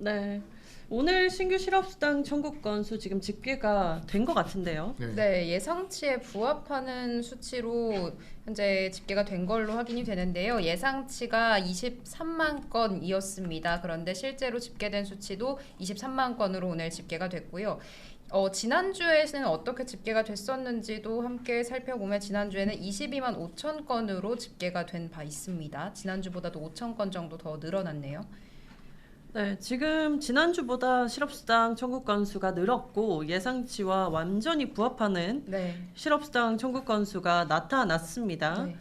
네. 오늘 신규 실업수당 청구 건수 지금 집계가 된 것 같은데요. 네, 예상치에 부합하는 수치로 현재 집계가 된 걸로 확인이 되는데요. 예상치가 23만 건이었습니다. 그런데 실제로 집계된 수치도 23만 건으로 오늘 집계가 됐고요. 지난주에는 어떻게 집계가 됐었는지도 함께 살펴보면 지난주에는 22만 5천 건으로 집계가 된 바 있습니다. 지난주보다도 5천 건 정도 더 늘어났네요. 네, 지금 지난주보다 실업수당 청구 건수가 늘었고 예상치와 완전히 부합하는 네. 실업수당 청구 건수가 나타났습니다. 네.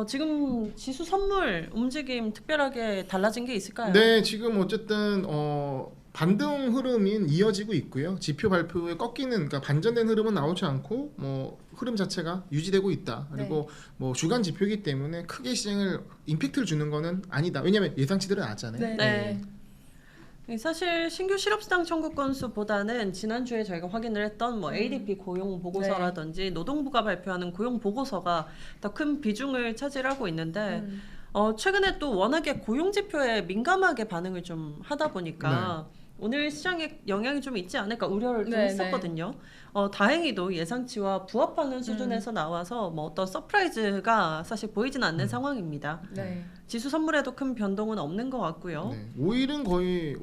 지금 지수 선물 움직임 특별하게 달라진 게 있을까요? 네, 지금 어쨌든 반등 흐름이 이어지고 있고요. 지표 발표에 꺾이는, 그러니까 반전된 흐름은 나오지 않고 뭐 흐름 자체가 유지되고 있다. 그리고 뭐 주간 지표이기 때문에 크게 시장을 임팩트를 주는 거는 아니다. 왜냐하면 예상치들은 낮잖아요. 네. 사실 신규 실업수당 청구 건수보다는 지난주에 저희가 확인을 했던 뭐 ADP 고용 보고서라든지 노동부가 발표하는 고용 보고서가 더 큰 비중을 차지하고 있는데 최근에 또 워낙에 고용 지표에 민감하게 반응을 좀 하다 보니까 오늘 시장에 영향이 좀 있지 않을까 우려를 좀 했었거든요. 다행히도 예상치와 부합하는 수준에서 나와서 뭐 어떤 서프라이즈가 사실 보이진 않는 상황입니다. 네. 지수 선물에도 큰 변동은 없는 것 같고요. 네. 5일은 거의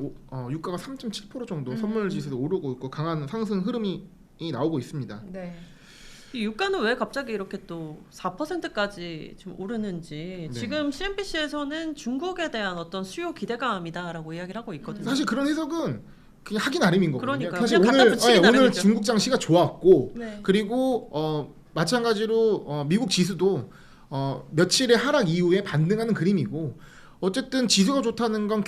유가가 3.7% 정도 선물 지수도 오르고 있고 강한 상승 흐름이 나오고 있습니다. 네. 이 유가는 왜 갑자기 이렇게 또 4%까지 좀 오르는지 지금 CNBC에서는 중국에 대한 어떤 수요 기대감이다라고 이야기를 하고 있거든요. 사실 그런 해석은 그냥 하기 나름인 거거든요. 그러니까요. 사실 그냥 갖다 붙이기 오늘 나름이죠. 중국 장시가 좋았고 네. 그리고 마찬가지로 미국 지수도 며칠의 하락 이후에 반등하는 그림이고 어쨌든 지수가 좋다는 건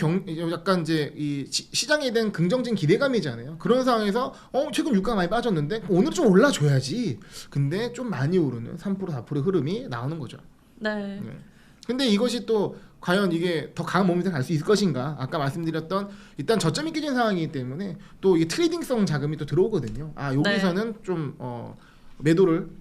약간 이제 이 시장에 대한 긍정적인 기대감이잖아요. 그런 상황에서 최근 유가가 많이 빠졌는데 오늘 좀 올라줘야지. 근데 좀 많이 오르는 3% 4% 흐름이 나오는 거죠. 네. 근데 이것이 또 과연 이게 더 강한 모멘텀을 갈 수 있을 것인가? 아까 말씀드렸던 일단 저점이 깨진 상황이기 때문에 또 이 트레이딩성 자금이 또 들어오거든요. 여기서는 좀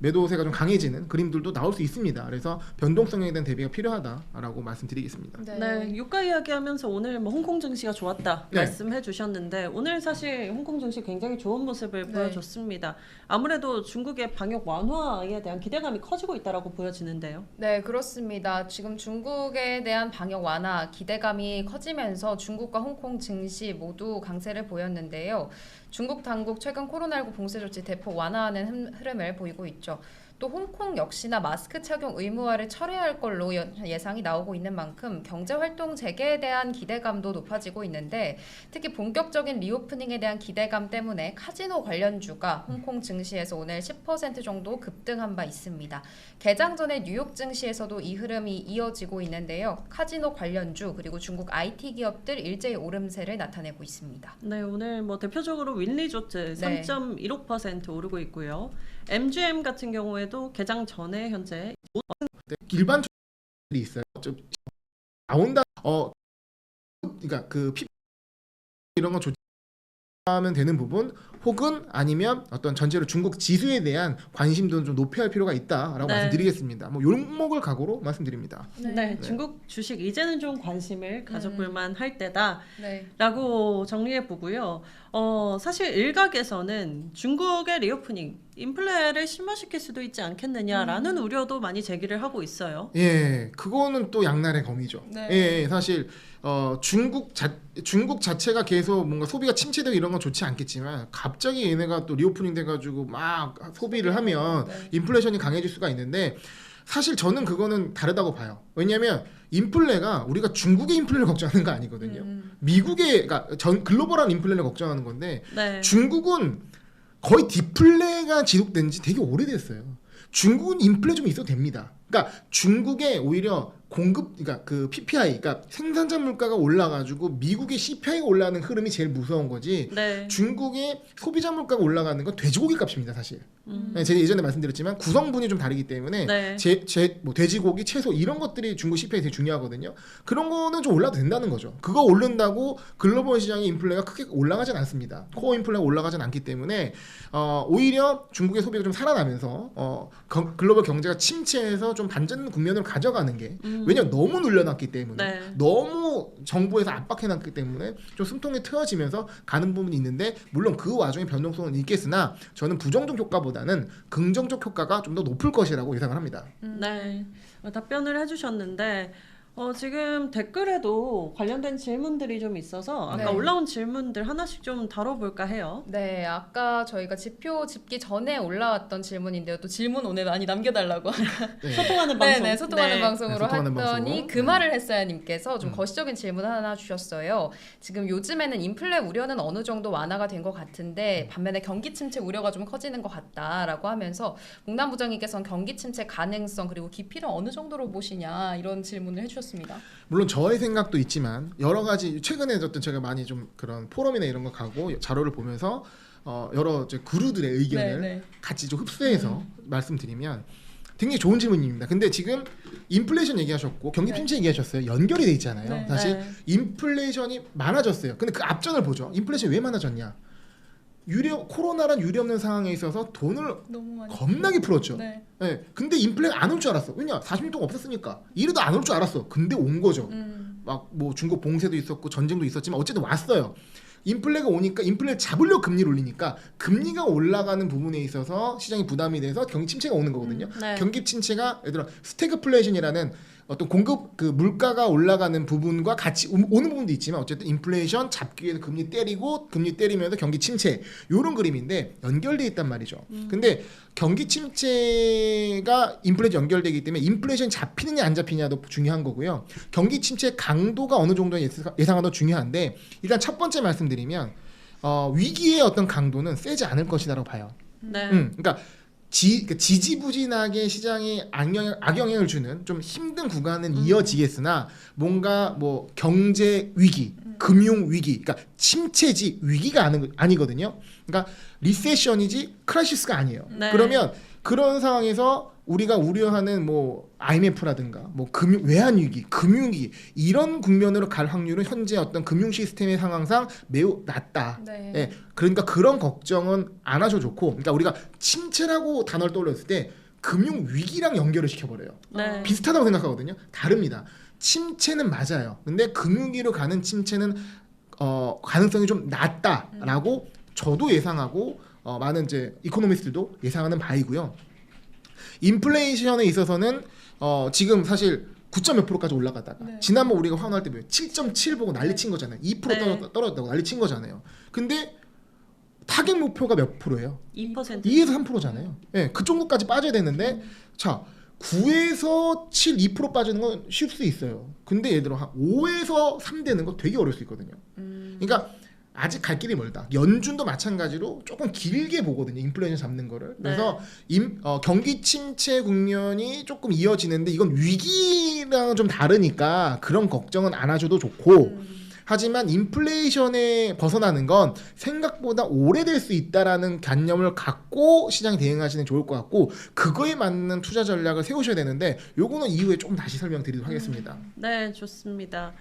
매도세가 좀 강해지는 그림들도 나올 수 있습니다. 그래서 변동성에 대한 대비가 필요하다라고 말씀드리겠습니다. 네, 유가 이야기하면서 오늘 뭐 홍콩 증시가 좋았다 네. 말씀해 주셨는데 오늘 사실 홍콩 증시 굉장히 좋은 모습을 보여줬습니다. 아무래도 중국의 방역 완화에 대한 기대감이 커지고 있다라고 보여지는데요. 네, 그렇습니다. 지금 중국에 대한 방역 완화 기대감이 커지면서 중국과 홍콩 증시 모두 강세를 보였는데요. 중국 당국 최근 코로나19 봉쇄 조치 대폭 완화하는 흐름을 보이고 있죠. 또 홍콩 역시나 마스크 착용 의무화를 철회할 걸로 예상이 나오고 있는 만큼 경제활동 재개에 대한 기대감도 높아지고 있는데 특히 본격적인 리오프닝에 대한 기대감 때문에 카지노 관련주가 홍콩 증시에서 오늘 10% 정도 급등한 바 있습니다. 개장 전에 뉴욕 증시에서도 이 흐름이 이어지고 있는데요. 카지노 관련주 그리고 중국 IT 기업들 일제히 오름세를 나타내고 있습니다. 네, 오늘 뭐 대표적으로 윈리조트 3.15% 오르고 있고요. MGM 같은 경우에도 개장 전에 현재 일반 투자들이 있어요. 좀 나온다. 그러니까 그 이런 거 조치하면 되는 부분, 혹은 아니면 어떤 전체로 중국 지수에 대한 관심도 좀 높여야 할 필요가 있다라고 말씀드리겠습니다. 뭐 요목을 각오로 말씀드립니다. 네, 중국 주식 이제는 좀 관심을 가져볼만 할 때다라고 네. 정리해 보고요. 사실 일각에서는 중국의 리오프닝 인플레를 심화시킬 수도 있지 않겠느냐라는 우려도 많이 제기를 하고 있어요. 예, 그거는 또 양날의 검이죠. 네. 예, 사실 중국 자체가 계속 뭔가 소비가 침체되고 이런 건 좋지 않겠지만 갑자기 얘네가 또 리오프닝 돼가지고 막 소비를 하면 인플레이션이 강해질 수가 있는데 사실 저는 그거는 다르다고 봐요. 왜냐하면 인플레가 우리가 중국의 인플레를 걱정하는 거 아니거든요. 미국의 그러니까 글로벌한 인플레를 걱정하는 건데 중국은 거의 디플레가 지속된 지 되게 오래됐어요. 중국은 인플레 좀 있어도 됩니다. 그러니까 중국의 오히려 그러니까 그 PPI, 그러니까 생산자 물가가 올라가지고 미국의 CPI가 올라가는 흐름이 제일 무서운 거지. 중국의 소비자 물가가 올라가는 건 돼지고기 값입니다, 사실. 제가 예전에 말씀드렸지만 구성분이 좀 다르기 때문에 뭐 돼지고기, 채소 이런 것들이 중국 CPI 되게 중요하거든요. 그런 거는 좀 올라도 된다는 거죠. 그거 오른다고 글로벌 시장의 인플레가 크게 올라가진 않습니다. 코어 인플레가 올라가진 않기 때문에 오히려 중국의 소비가 좀 살아나면서 글로벌 경제가 침체해서 좀 반전 국면으로 가져가는 게 왜냐면 너무 눌려놨기 때문에 네. 너무 정부에서 압박해놨기 때문에 좀 숨통이 트여지면서 가는 부분이 있는데 물론 그 와중에 변동성은 있겠으나 저는 부정적 효과보다는 긍정적 효과가 좀 더 높을 것이라고 예상을 합니다. 네, 답변을 해주셨는데 지금 댓글에도 관련된 질문들이 좀 있어서 아까 네. 올라온 질문들 하나씩 좀 다뤄볼까 해요. 네, 아까 저희가 지표 짚기 전에 올라왔던 질문인데요. 또 질문 오늘 많이 남겨달라고. 네. 소통하는 방송. 네네, 소통하는 네. 방송으로 네, 소통하는 했더니 방송. 그 말을 했어야 님께서 좀 음. 거시적인 질문 하나 주셨어요. 지금 요즘에는 인플레 우려는 어느 정도 완화가 된 것 같은데 반면에 경기 침체 우려가 좀 커지는 것 같다라고 하면서 공남부장님께서는 경기 침체 가능성 그리고 깊이를 어느 정도로 보시냐 이런 질문을 해주셨습니다. 물론 저의 생각도 있지만 여러 가지 최근에 어떤 제가 많이 좀 그런 포럼이나 이런 거 가고 자료를 보면서 여러 이제 그루들의 의견을 네. 같이 좀 흡수해서 말씀드리면 굉장히 좋은 질문입니다. 근데 지금 인플레이션 얘기하셨고 경기 침체 얘기하셨어요. 연결이 돼 있잖아요. 네. 사실 네. 인플레이션이 많아졌어요. 근데 그 앞전을 보죠. 인플레이션이 왜 많아졌냐? 코로나란 유례 없는 상황에 있어서 돈을 너무 많이 겁나게 풀었죠. 네. 네, 근데 인플레가 안 올 줄 알았어. 왜냐? 40년 동안 없었으니까. 이래도 안 올 줄 알았어. 근데 온 거죠. 막 뭐 중국 봉쇄도 있었고 전쟁도 있었지만 어쨌든 왔어요. 인플레가 오니까 인플레를 잡으려고 금리를 올리니까 금리가 올라가는 부분에 있어서 시장이 부담이 돼서 경기 침체가 오는 거거든요. 네. 경기 침체가 예를 들어 스태그플레이션이라는 어떤 공급 그 물가가 올라가는 부분과 같이 오는 부분도 있지만 어쨌든 인플레이션 잡기 위해서 금리 때리고 금리 때리면서 경기 침체 요런 그림인데 연결돼 있단 말이죠. 근데 경기 침체가 인플레이션 연결되기 때문에 인플레이션 잡히느냐 안 잡히냐도 중요한 거고요. 경기 침체 강도가 어느 정도 예상하도 중요한데 일단 첫 번째 말씀드리면 위기의 어떤 강도는 세지 않을 것이라고 봐요. 네. 그러니까 지지부진하게 시장에 악영향을 주는 좀 힘든 구간은 이어지겠으나 뭔가 뭐 경제 위기, 금융 위기, 그러니까 침체지 위기가 아니거든요. 그러니까 리세션이지 크라이시스가 아니에요. 네. 그러면 그런 상황에서 우리가 우려하는 뭐 IMF라든가 뭐 외환 위기, 금융 위기 이런 국면으로 갈 확률은 현재 어떤 금융 시스템의 상황상 매우 낮다. 네. 예, 그러니까 그런 걱정은 안 하셔도 좋고, 그러니까 우리가 침체라고 단어를 떠올렸을 때 금융 위기랑 연결을 시켜버려요. 네. 비슷하다고 생각하거든요. 다릅니다. 침체는 맞아요. 근데 금융위로 가는 침체는 가능성이 좀 낮다라고 저도 예상하고 많은 이제 이코노미스트들도 예상하는 바이고요. 인플레이션에 있어서는 지금 사실 9. 몇 프로까지 올라가다가 네. 지난번 우리가 환호할 때 7.7 보고 난리친 거잖아요. 2% 네. 떨어졌다고 난리친 거잖아요. 근데 타겟 목표가 몇 프로예요? 2%. 2에서 3%잖아요. 예, 그 정도까지 빠져야 되는데 자 9에서 7, 2% 빠지는 건 쉽을 수 있어요. 근데 예를 들어 한 5에서 3 되는 거 되게 어려울 수 있거든요. 그러니까 아직 갈 길이 멀다. 연준도 마찬가지로 조금 길게 보거든요. 인플레이션 잡는 거를. 그래서 경기 침체 국면이 조금 이어지는데 이건 위기랑은 좀 다르니까 그런 걱정은 안 하셔도 좋고 하지만 인플레이션에 벗어나는 건 생각보다 오래될 수 있다라는 관념을 갖고 시장에 대응하시는 게 좋을 것 같고 그거에 맞는 투자 전략을 세우셔야 되는데 요거는 이후에 좀 다시 설명드리도록 하겠습니다. 네, 좋습니다.